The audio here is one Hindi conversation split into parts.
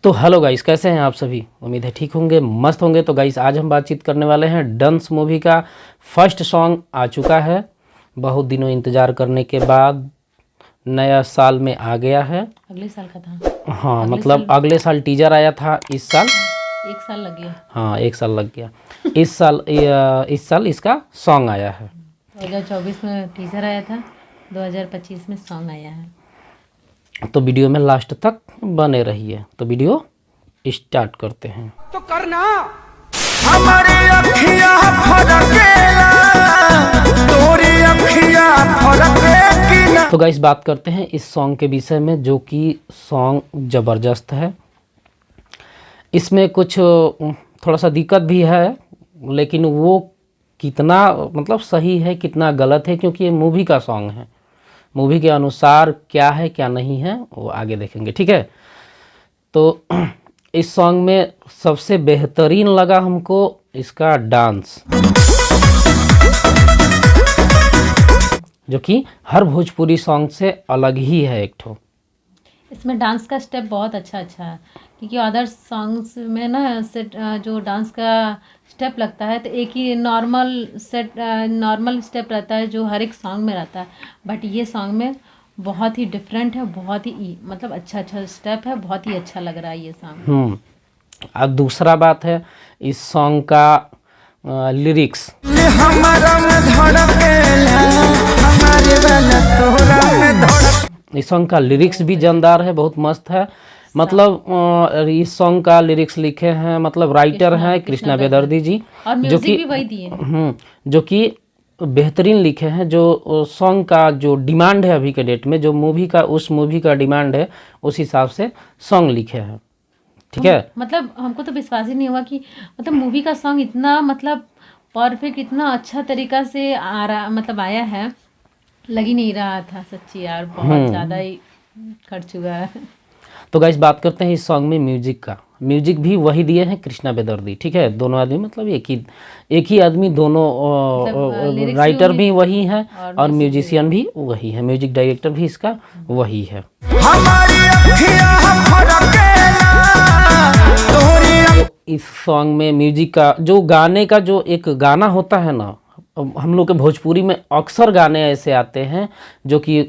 तो हेलो गाइस, कैसे हैं आप सभी। उम्मीद है ठीक होंगे, मस्त होंगे। तो गाइस आज हम बातचीत करने वाले हैं डंस मूवी का। फर्स्ट सॉन्ग आ चुका है, बहुत दिनों इंतज़ार करने के बाद नया साल में आ गया है। अगले साल का था। हाँ मतलब अगले साल टीजर आया था, इस साल 1 साल लग गया। हाँ 1 साल लग गया। इस साल इसका सॉन्ग आया है। 2024 में टीजर आया था, 2025 में सॉन्ग आया है। तो वीडियो में लास्ट तक बने रहिए। तो वीडियो स्टार्ट करते हैं। तो करना हमारी अखियां फड़केला, तोरी अखियां फड़केला। तो गाइस बात करते हैं इस सॉन्ग के विषय में, जो कि सॉन्ग ज़बरदस्त है। इसमें कुछ थोड़ा सा दिक्कत भी है, लेकिन वो कितना मतलब सही है कितना गलत है, क्योंकि ये मूवी का सॉन्ग है। मूवी के अनुसार क्या है क्या नहीं है वो आगे देखेंगे, ठीक है। तो इस सॉन्ग में सबसे बेहतरीन लगा हमको इसका डांस, जो कि हर भोजपुरी सॉन्ग से अलग ही है एक ठो। इसमें डांस का स्टेप बहुत अच्छा है, क्योंकि अदर सॉन्ग्स में ना जो डांस का स्टेप लगता है तो एक ही नॉर्मल स्टेप रहता है जो हर एक सॉन्ग में रहता है। बट ये सॉन्ग में बहुत ही डिफरेंट है, बहुत ही मतलब अच्छा स्टेप है, बहुत ही अच्छा लग रहा है ये सॉन्ग। और दूसरा बात है इस सॉन्ग का लिरिक्स। इस सॉन्ग का लिरिक्स भी जानदार है, बहुत मस्त है। मतलब इस सॉन्ग का लिरिक्स लिखे हैं, मतलब राइटर हैं कृष्णा बेदर्दी जी, और जो कि भी वही दिए जो कि बेहतरीन लिखे हैं। जो सॉन्ग का जो डिमांड है अभी के डेट में, जो मूवी का उस मूवी का डिमांड है, उस हिसाब से सॉन्ग लिखे हैं, ठीक है। मतलब हमको तो विश्वास ही नहीं हुआ कि मतलब मूवी का सॉन्ग इतना मतलब परफेक्ट, इतना अच्छा तरीका से आ रहा, मतलब आया है, लग ही नहीं रहा था सच्ची यार, बहुत ज़्यादा ही खर्च हुआ है। तो गाइस बात करते हैं इस सॉन्ग में म्यूजिक का। म्यूजिक भी वही दिए हैं कृष्णा बेदर्दी, ठीक है। दोनों आदमी मतलब एक ही आदमी, दोनों मतलब राइटर भी वही हैं और म्यूजिशियन भी वही है, म्यूजिक डायरेक्टर भी इसका वही है। इस सॉन्ग में म्यूजिक का जो गाने का जो एक गाना होता है ना, हम लोग के भोजपुरी में अक्सर गाने ऐसे आते हैं जो कि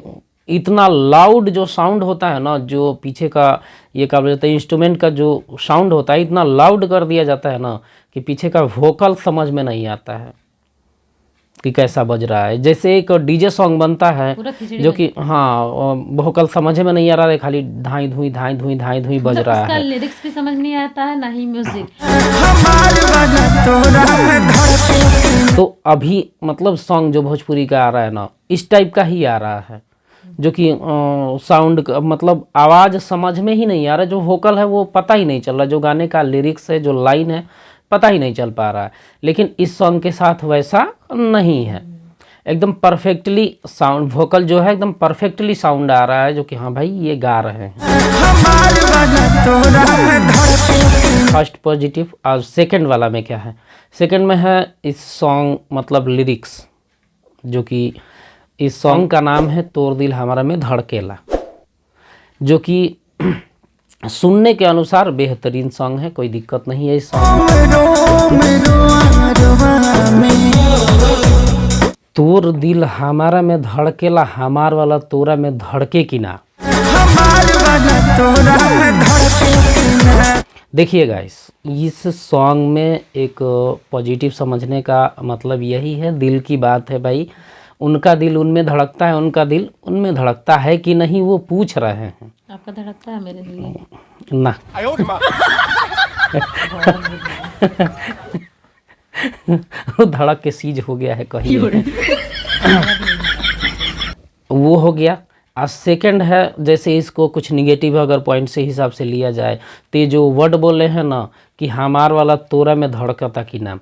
इतना लाउड जो साउंड होता है ना, जो पीछे का ये क्या बोलते हैं इंस्ट्रूमेंट का जो साउंड होता है, इतना लाउड कर दिया जाता है ना कि पीछे का वोकल समझ में नहीं आता है कि कैसा बज रहा है। जैसे एक डीजे सॉन्ग बनता है जो कि हाँ वोकल समझ में नहीं आ रहा है, खाली धाई धुई बज रहा है। लिरिक्स भी समझ नहीं आता है, ना ही म्यूजिक। तो अभी मतलब सॉन्ग जो भोजपुरी का आ रहा है ना, इस टाइप का ही आ रहा है, जो कि साउंड मतलब आवाज़ समझ में ही नहीं आ रहा, जो वोकल है वो पता ही नहीं चल रहा, जो गाने का लिरिक्स है, जो लाइन है, पता ही नहीं चल पा रहा है। लेकिन इस सॉन्ग के साथ वैसा नहीं है, एकदम परफेक्टली साउंड, वोकल जो है एकदम परफेक्टली साउंड आ रहा है, जो कि हाँ भाई ये गा रहे हैं। First positive. और सेकंड वाला में क्या है, सेकंड में है इस सॉन्ग मतलब लिरिक्स, जो कि इस सॉन्ग का नाम है तोर दिल हमारा में धड़केला, जो कि सुनने के अनुसार बेहतरीन सॉन्ग है, कोई दिक्कत नहीं है इस सॉन्ग में। तोर दिल हमारा में धड़केला, हमार वाला तोरा में धड़के की ना। देखिए गाइस, इस सॉन्ग में एक पॉजिटिव समझने का मतलब यही है, दिल की बात है भाई। उनका दिल उनमें धड़कता है, उनका दिल उनमें धड़कता है कि नहीं वो पूछ रहे हैं। आपका धड़कता है मेरे दिल ना वो धड़क के सीज हो गया है कहीं वो हो गया। और सेकंड है, जैसे इसको कुछ निगेटिव अगर पॉइंट से हिसाब से लिया जाए तो ये जो वर्ड बोले हैं ना कि हमार वाला तोरा में धड़कता कि ना,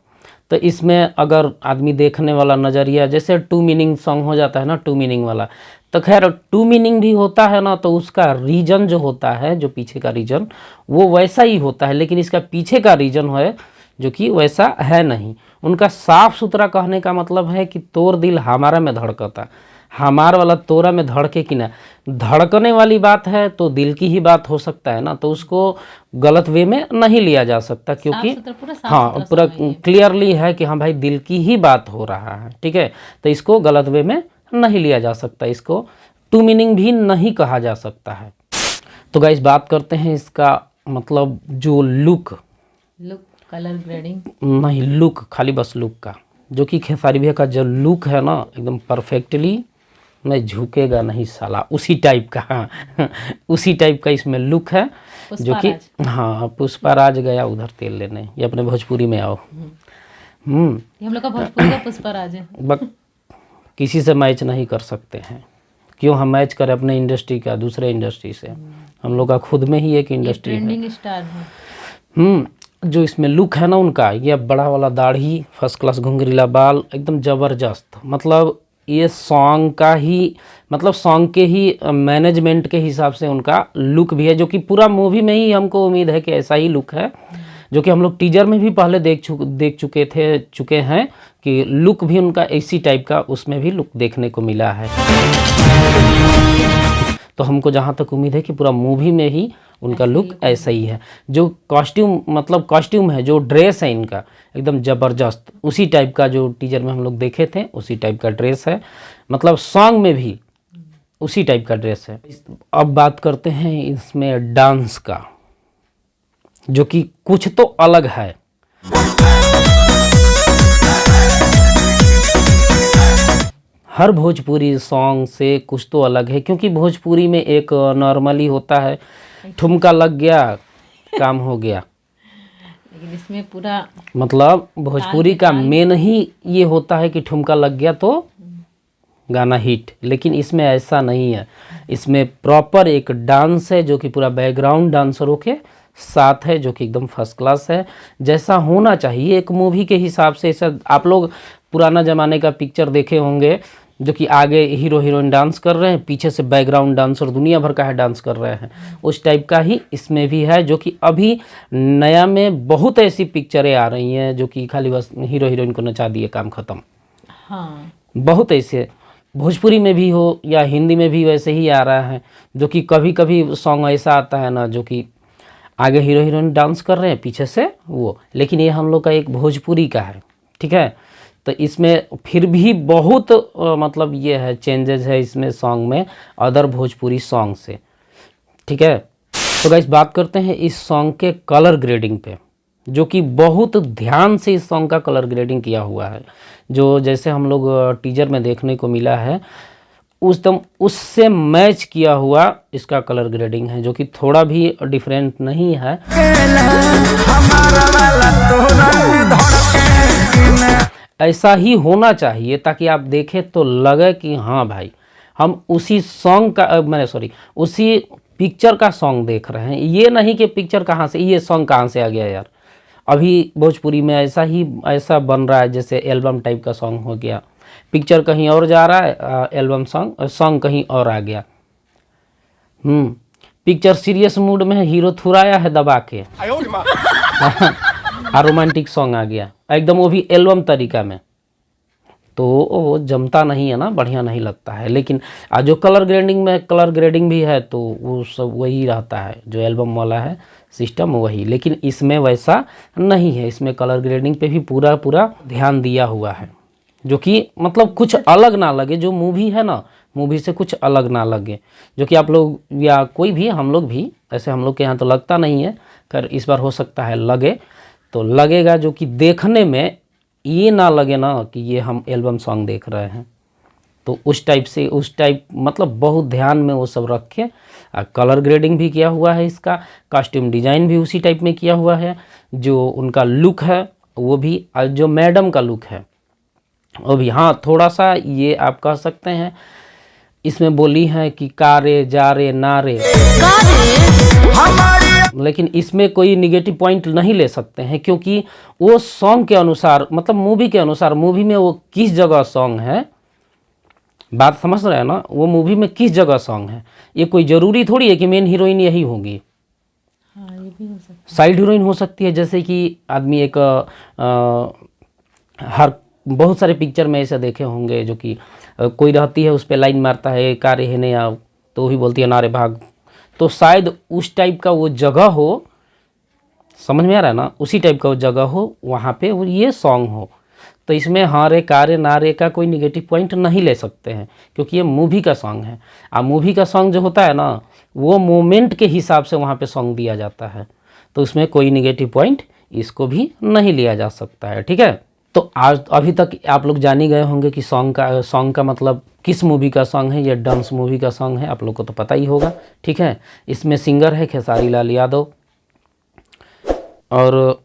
तो इसमें अगर आदमी देखने वाला नज़रिया, जैसे टू मीनिंग सॉन्ग हो जाता है ना, टू मीनिंग वाला, तो खैर टू मीनिंग भी होता है ना, तो उसका रीजन जो होता है, जो पीछे का रीजन वो वैसा ही होता है, लेकिन इसका पीछे का रीजन है जो कि वैसा है नहीं। उनका साफ सुथरा कहने का मतलब है कि तोर दिल हमारा में धड़कता, हमार वाला तोरा में धड़के कि ना, धड़कने वाली बात है तो दिल की ही बात हो सकता है ना, तो उसको गलत वे में नहीं लिया जा सकता, क्योंकि साफ सुथरा, पूरा साफ हाँ सुथरा पूरा song है ये। क्लियरली है कि हाँ भाई दिल की ही बात हो रहा है, ठीक है। तो इसको गलत वे में नहीं लिया जा सकता, इसको टू मीनिंग भी नहीं कहा जा सकता है। तो गाइस बात करते हैं इसका मतलब जो लुक, कलर ग्रेडिंग, नहीं लुक खाली बस लुक का, जो कि खेसारी भैया का जो लुक है ना एकदम परफेक्टली मैं झुकेगा नहीं साला उसी टाइप का, हाँ उसी टाइप का इसमें लुक है, जो कि हाँ पुष्पाराज गया उधर तेल लेने, ये अपने भोजपुरी में आओ। ये हम लोग का भोजपुरी का पुष्पाराज है। बस किसी से मैच नहीं कर सकते हैं, क्यों हम मैच करें अपने इंडस्ट्री का दूसरे इंडस्ट्री से, हम लोग का खुद में ही एक इंडस्ट्री है। ट्रेंडिंग स्टार है। जो इसमें लुक है ना उनका, ये बड़ा वाला दाढ़ी, फर्स्ट क्लास घुंघरीला बाल, एकदम ज़बरदस्त। मतलब ये सॉन्ग का ही मतलब सॉन्ग के ही मैनेजमेंट के हिसाब से उनका लुक भी है, जो कि पूरा मूवी में ही हमको उम्मीद है कि ऐसा ही लुक है, जो कि हम लोग टीजर में भी पहले देख चुके हैं कि लुक भी उनका इसी टाइप का उसमें भी लुक देखने को मिला है। तो हमको जहाँ तक उम्मीद है कि पूरा मूवी में ही उनका लुक ऐसा ही है। जो कॉस्ट्यूम मतलब कॉस्ट्यूम है, जो ड्रेस है इनका एकदम ज़बरदस्त, उसी टाइप का जो टीजर में हम लोग देखे थे उसी टाइप का ड्रेस है, मतलब सॉन्ग में भी उसी टाइप का ड्रेस है। अब बात करते हैं इसमें डांस का, जो कि कुछ तो अलग है। हर भोजपुरी सॉन्ग से कुछ तो अलग है, क्योंकि भोजपुरी में एक नॉर्मली होता है ठुमका लग गया काम हो गया, लेकिन इसमें पूरा मतलब भोजपुरी का मेन ही ये होता है कि ठुमका लग गया तो गाना हिट, लेकिन इसमें ऐसा नहीं है। इसमें प्रॉपर एक डांस है जो कि पूरा बैकग्राउंड डांसरों के साथ है, जो कि एकदम फर्स्ट क्लास है, जैसा होना चाहिए एक मूवी के हिसाब से। ऐसा आप लोग पुराना ज़माने का पिक्चर देखे होंगे, जो कि आगे हीरो हीरोइन डांस कर रहे हैं, पीछे से बैकग्राउंड डांसर दुनिया भर का है डांस कर रहे हैं, उस टाइप का ही इसमें भी है। जो कि अभी नया में बहुत ऐसी पिक्चरें आ रही हैं जो कि खाली बस हीरो हीरोइन को नचा दिए काम ख़त्म। हाँ, बहुत ऐसे भोजपुरी में भी हो या हिंदी में भी वैसे ही आ रहा है, जो कि कभी कभी सॉन्ग ऐसा आता है ना जो कि आगे हीरो हीरोइन डांस कर रहे हैं पीछे से वो, लेकिन ये हम लोग का एक भोजपुरी का है, ठीक है। तो इसमें फिर भी बहुत मतलब ये है चेंजेस है इसमें सॉन्ग में अदर भोजपुरी सॉन्ग से, ठीक है। तो गाइस बात करते हैं इस सॉन्ग के कलर ग्रेडिंग पे, जो कि बहुत ध्यान से इस सॉन्ग का कलर ग्रेडिंग किया हुआ है। जो जैसे हम लोग टीजर में देखने को मिला है उससे मैच किया हुआ इसका कलर ग्रेडिंग है, जो कि थोड़ा भी डिफरेंट नहीं है। ऐसा ही होना चाहिए ताकि आप देखें तो लगे कि हाँ भाई हम उसी सॉन्ग का उसी पिक्चर का सॉन्ग देख रहे हैं, ये नहीं कि पिक्चर कहाँ से ये सॉन्ग कहाँ से आ गया यार। अभी भोजपुरी में ऐसा बन रहा है जैसे एल्बम टाइप का सॉन्ग हो गया, पिक्चर कहीं और जा रहा है, एल्बम सॉन्ग कहीं और आ गया। पिक्चर सीरियस मूड में है, हीरो थुराया है दबा के और रोमांटिक सॉन्ग आ गया एकदम, वो भी एल्बम तरीका में, तो वो जमता नहीं है ना, बढ़िया नहीं लगता है। लेकिन जो कलर ग्रेडिंग में कलर ग्रेडिंग भी है तो वो सब वही रहता है, जो एल्बम वाला है सिस्टम वही, लेकिन इसमें वैसा नहीं है। इसमें कलर ग्रेडिंग पे भी पूरा ध्यान दिया हुआ है, जो कि मतलब कुछ अलग ना लगे, जो मूवी है ना मूवी से कुछ अलग ना लगे, जो कि आप लोग या कोई भी हम लोग भी ऐसे, हम लोग के यहाँ तो लगता नहीं है, कर इस बार हो सकता है लगे तो लगेगा, जो कि देखने में ये ना लगे ना कि ये हम एल्बम सॉन्ग देख रहे हैं। तो उस टाइप मतलब बहुत ध्यान में वो सब रख के कलर ग्रेडिंग भी किया हुआ है, इसका कॉस्ट्यूम डिज़ाइन भी उसी टाइप में किया हुआ है, जो उनका लुक है वो भी, जो मैडम का लुक है वो भी। हाँ थोड़ा सा ये आप कह सकते हैं इसमें बोली है कि कारे जा रे ना रे, लेकिन इसमें कोई निगेटिव पॉइंट नहीं ले सकते हैं, क्योंकि वो सॉन्ग के अनुसार मतलब मूवी के अनुसार, मूवी में वो किस जगह सॉन्ग है, बात समझ रहे हैं ना, वो मूवी में किस जगह सॉन्ग है, ये कोई ज़रूरी थोड़ी है कि मेन हीरोइन यही होगी। हाँ, ये भी हो सकता है, साइड हीरोइन हो सकती है, जैसे कि आदमी एक हर बहुत सारे पिक्चर में ऐसे देखे होंगे जो कि कोई रहती है उस पर लाइन मारता है कार्य है नहीं आओ, तो भी बोलती है नारे भाग। तो शायद उस टाइप का वो जगह हो, समझ में आ रहा है ना, उसी टाइप का वो जगह हो, वहाँ पे वो ये सॉन्ग हो। तो इसमें हाँ रे कार्य ना रे का कोई निगेटिव पॉइंट नहीं ले सकते हैं, क्योंकि ये मूवी का सॉन्ग है। अब मूवी का सॉन्ग जो होता है ना, वो मोमेंट के हिसाब से वहाँ पे सॉन्ग दिया जाता है, तो उसमें कोई निगेटिव पॉइंट इसको भी नहीं लिया जा सकता है, ठीक है। तो आज अभी तक आप लोग जान ही गए होंगे कि सॉन्ग का मतलब किस मूवी का सॉन्ग है। ये डांस मूवी का सॉन्ग है, आप लोग को तो पता ही होगा, ठीक है। इसमें सिंगर है खेसारी लाल यादव और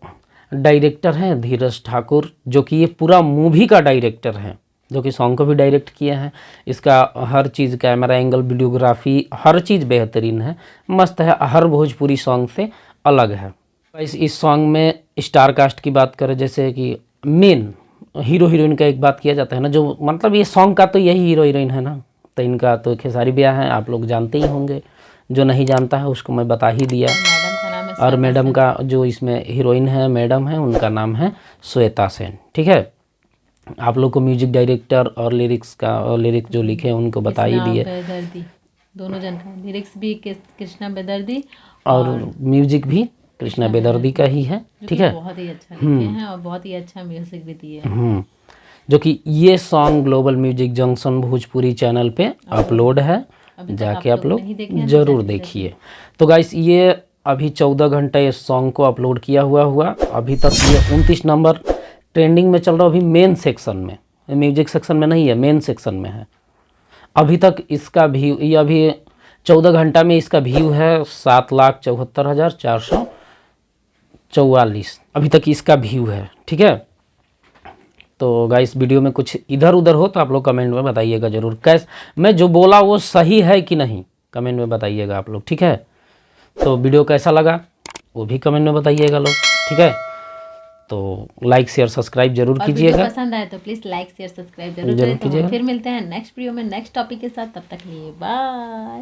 डायरेक्टर हैं धीरज ठाकुर, जो कि ये पूरा मूवी का डायरेक्टर हैं, जो कि सॉन्ग को भी डायरेक्ट किए हैं। इसका हर चीज़, कैमरा एंगल, वीडियोग्राफी, हर चीज़ बेहतरीन है, मस्त है, हर भोजपुरी सॉन्ग से अलग है। इस सॉन्ग में स्टार कास्ट की बात करें, जैसे कि मेन हीरो हीरोइन का एक बात किया जाता है ना, जो मतलब ये सॉन्ग का तो यही हीरो हीरोइन है ना, तो इनका तो खेसारी भैया हैं, आप लोग जानते ही होंगे। जो नहीं जानता है उसको मैं बता ही दिया। मैडम का नाम है और मैडम का जो इसमें हीरोइन है मैडम है, उनका नाम है श्वेता सेन, ठीक है। आप लोग को म्यूजिक डायरेक्टर और लिरिक्स जो लिखे हैं उनको बता ही दिए। बेदर्दी, दोनों जन का लिरिक्स भी कृष्णा बेदर्दी और म्यूजिक भी कृष्णा बेदर्दी का ही है, ठीक है। बहुत ही अच्छा लिखे हैं और बहुत ही अच्छा म्यूजिक भी दिए हैं। जो कि ये song global music junction Bhojpuri channel पे अपलोड है, जाके आप लोग जरूर देखिए। तो गाइस ये अभी 14 घंटे इस सॉन्ग को अपलोड किया हुआ अभी तक ये 29 नंबर ट्रेंडिंग में चल रहा है। अभी मेन सेक्शन में, म्यूजिक सेक्शन में नहीं है, मेन सेक्शन में है। अभी तक इसका व्यू, ये अभी 14 घंटा में इसका व्यू है 7,74,444 अभी तक इसका व्यू है, ठीक है। तो गाइस वीडियो में कुछ इधर उधर हो तो आप लोग कमेंट में बताइएगा ज़रूर, मैं जो बोला वो सही है कि नहीं, कमेंट में बताइएगा आप लोग, ठीक है। तो वीडियो कैसा लगा वो भी कमेंट में बताइएगा लोग, ठीक है। तो लाइक शेयर सब्सक्राइब जरूर कीजिएगा। पसंद आए तो प्लीज़ लाइक शेयर सब्सक्राइब जरूर करें। तो फिर मिलते हैं नेक्स्ट वीडियो में नेक्स्ट टॉपिक के साथ, तब तक लिए बाय।